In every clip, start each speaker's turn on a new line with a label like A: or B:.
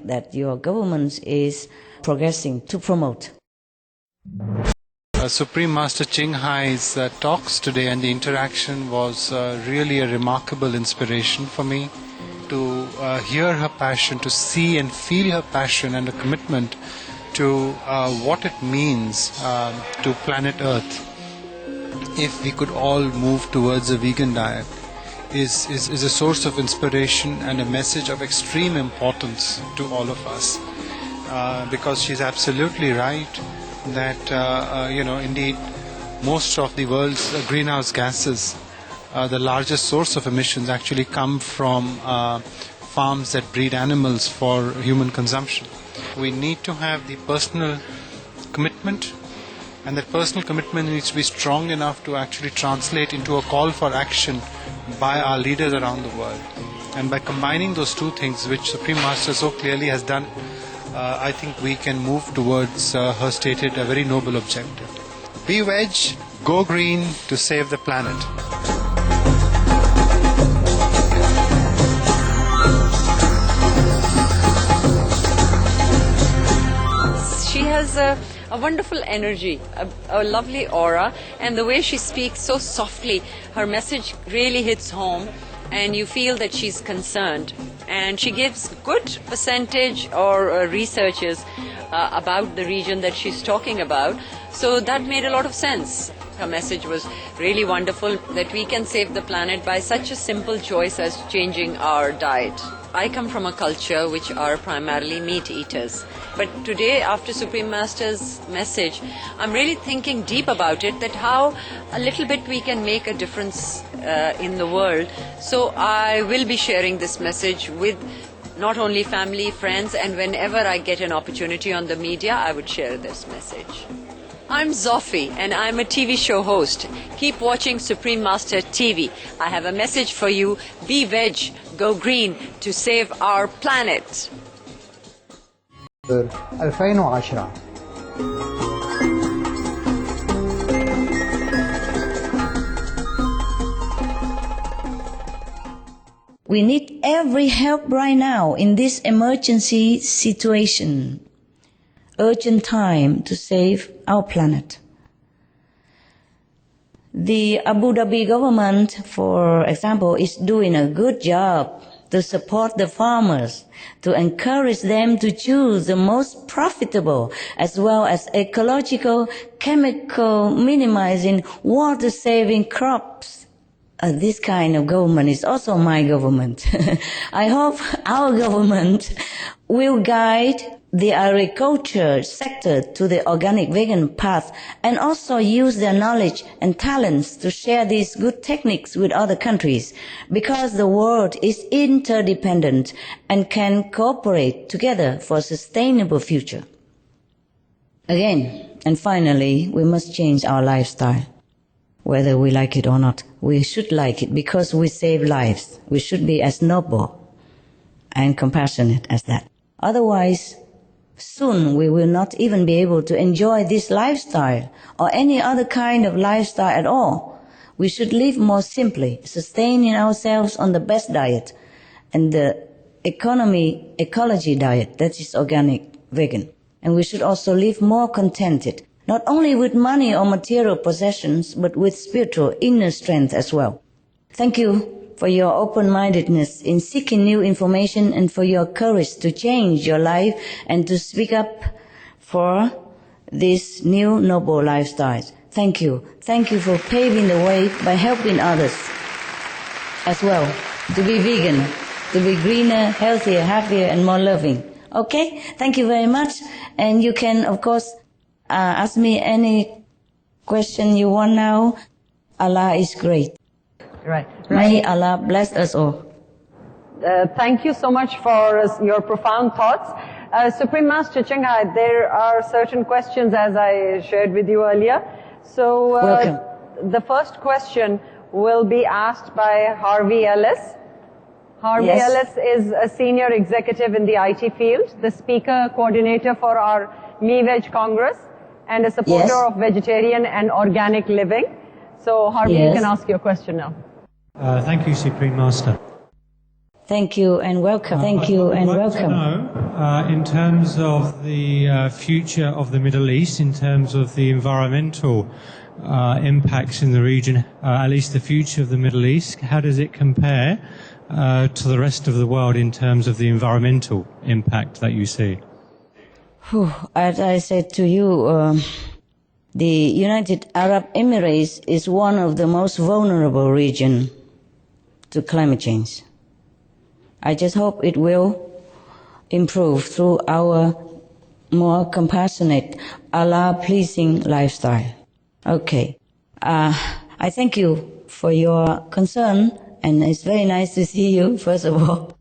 A: that your government is progressing to promote?
B: Supreme Master Ching Hai's talks today and the interaction was really a remarkable inspiration for me to hear her passion, to see and feel her passion and a commitment to what it means to planet Earth. If we could all move towards a vegan diet is a source of inspiration and a message of extreme importance to all of us, because she's absolutely right that indeed most of the world's greenhouse gases, the largest source of emissions, actually come from farms that breed animals for human consumption. We need to have the personal commitment, and that personal commitment needs to be strong enough to actually translate into a call for action by our leaders around the world. And by combining those two things, which Supreme Master so clearly has done, I think we can move towards her stated a very noble objective. Be veg, go green to save the planet.
C: She has a wonderful energy, a lovely aura, and the way she speaks so softly, her message really hits home, and you feel that she's concerned. And she gives good percentage or researches about the region that she's talking about. So that made a lot of sense. Her message was really wonderful, that we can save the planet by such a simple choice as changing our diet. I come from a culture which are primarily meat eaters. But today, after Supreme Master's message, I'm really thinking deep about it, that how a little bit we can make a difference in the world. So I will be sharing this message with not only family, friends, and whenever I get an opportunity on the media, I would share this message. I'm Zofi, and I'm a TV show host. Keep watching Supreme Master TV. I have a message for you. Be veg, go green to save our planet.
D: 2010
A: We need every help right now in this emergency situation. Urgent time to save our planet. The Abu Dhabi government, for example, is doing a good job to support the farmers, to encourage them to choose the most profitable as well as ecological, chemical minimizing, water saving crops. This kind of government is also my government. I hope our government will guide the agriculture sector to the organic vegan path and also use their knowledge and talents to share these good techniques with other countries, because the world is interdependent and can cooperate together for a sustainable future. Again, and finally, we must change our lifestyle. Whether we like it or not, we should like it because we save lives. We should be as noble and compassionate as that. Otherwise, soon we will not even be able to enjoy this lifestyle or any other kind of lifestyle at all. We should live more simply, sustaining ourselves on the best diet and the ecology diet, that is organic, vegan. And we should also live more contented, not only with money or material possessions, but with spiritual inner strength as well. Thank you for your open-mindedness in seeking new information and for your courage to change your life and to speak up for this new noble lifestyle. Thank you. Thank you for paving the way by helping others as well to be vegan, to be greener, healthier, happier, and more loving. Okay? Thank you very much. And you can, of course, ask me any question you want now. Allah is great.
C: Right.
A: May Allah bless us all.
C: Thank you so much for your profound thoughts. Supreme Master Ching Hai, there are certain questions as I shared with you earlier. So
A: Welcome.
C: The first question will be asked by Harvey Ellis. Harvey
A: Yes.
C: Ellis is a senior executive in the IT field, the speaker coordinator for our Me Veg Congress, and a supporter
A: Yes.
C: of vegetarian and organic living. So Harvey, you
A: Yes.
C: can ask your question now.
E: Thank you, Supreme Master.
A: Thank you and welcome. Thank you and welcome.
D: In terms of the future of the Middle East, in terms of the environmental impacts in the region, at least the future of the Middle East, how does it compare to the rest of the world in terms of the environmental impact that you see?
A: As I said to you, the United Arab Emirates is one of the most vulnerable regions to climate change. I just hope it will improve through our more compassionate, Allah-pleasing lifestyle. Okay. I thank you for your concern, and it's very nice to see you, first of all.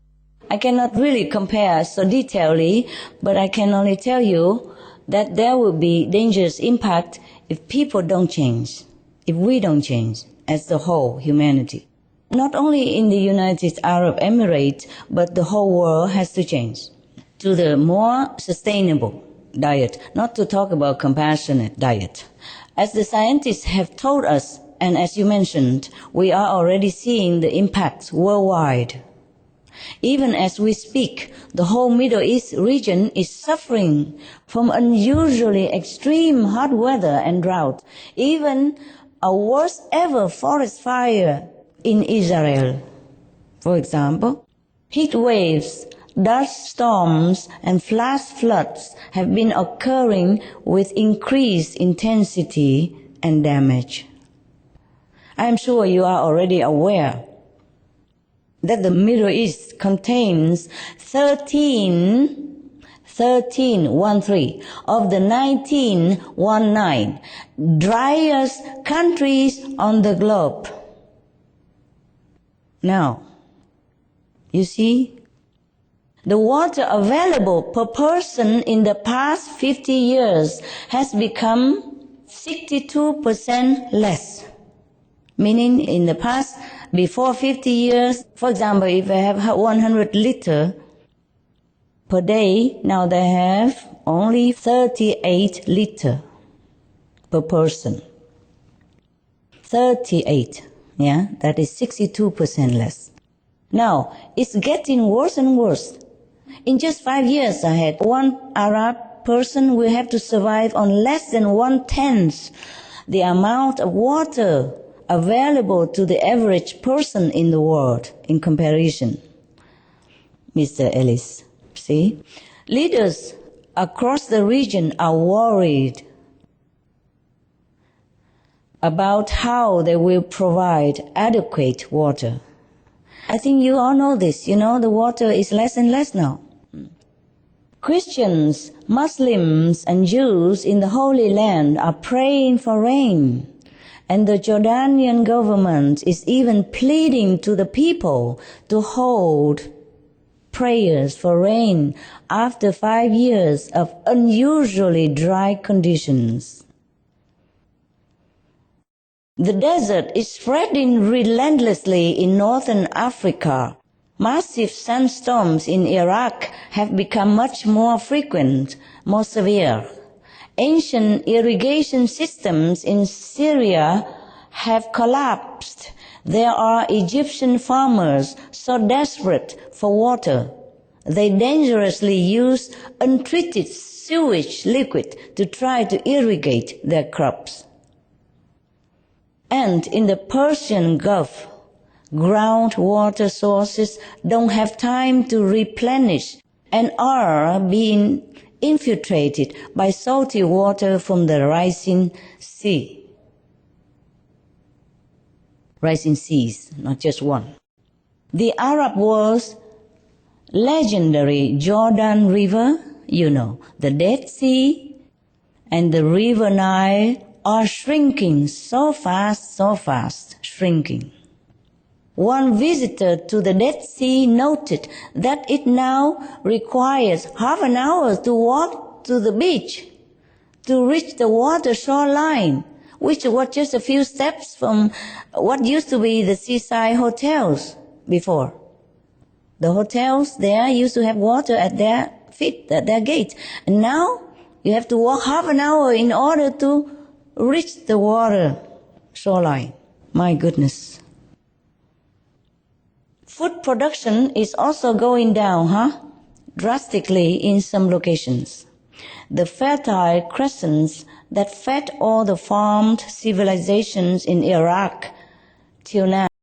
A: I cannot really compare so detailedly, but I can only tell you that there will be dangerous impact if people don't change, if we don't change as the whole humanity. Not only in the United Arab Emirates, but the whole world has to change to the more sustainable diet, not to talk about compassionate diet. As the scientists have told us, and as you mentioned, we are already seeing the impacts worldwide. Even as we speak, the whole Middle East region is suffering from unusually extreme hot weather and drought, even a worst ever forest fire in Israel. For example, heat waves, dust storms, and flash floods have been occurring with increased intensity and damage. I am sure you are already aware that the Middle East contains 13 of the 19 driest countries on the globe. Now, you see, the water available per person in the past 50 years has become 62% less. Meaning in the past, before 50 years, for example, if they have 100 liter per day, now they have only 38 liter per person. 38, yeah, that is 62% less. Now, it's getting worse and worse. In just 5 years, I had one Arab person will have to survive on less than 1/10 the amount of water available to the average person in the world in comparison. Mr. Ellis, see? Leaders across the region are worried about how they will provide adequate water. I think you all know this. You know, the water is less and less now. Christians, Muslims, and Jews in the Holy Land are praying for rain. And the Jordanian government is even pleading to the people to hold prayers for rain after 5 years of unusually dry conditions. The desert is spreading relentlessly in northern Africa. Massive sandstorms in Iraq have become much more frequent, more severe. Ancient irrigation systems in Syria have collapsed. There are Egyptian farmers so desperate for water, they dangerously use untreated sewage liquid to try to irrigate their crops. And in the Persian Gulf, groundwater sources don't have time to replenish and are being infiltrated by salty water from the rising seas, not just one. The Arab world's legendary Jordan River, you know, the Dead Sea and the River Nile are shrinking so fast, shrinking. One visitor to the Dead Sea noted that it now requires half an hour to walk to the beach to reach the water shoreline, which was just a few steps from what used to be the seaside hotels before. The hotels there used to have water at their feet, at their gate. And now you have to walk half an hour in order to reach the water shoreline. My goodness. Food production is also going down, drastically in some locations. The fertile crescents that fed all the farmed civilizations in Iraq till now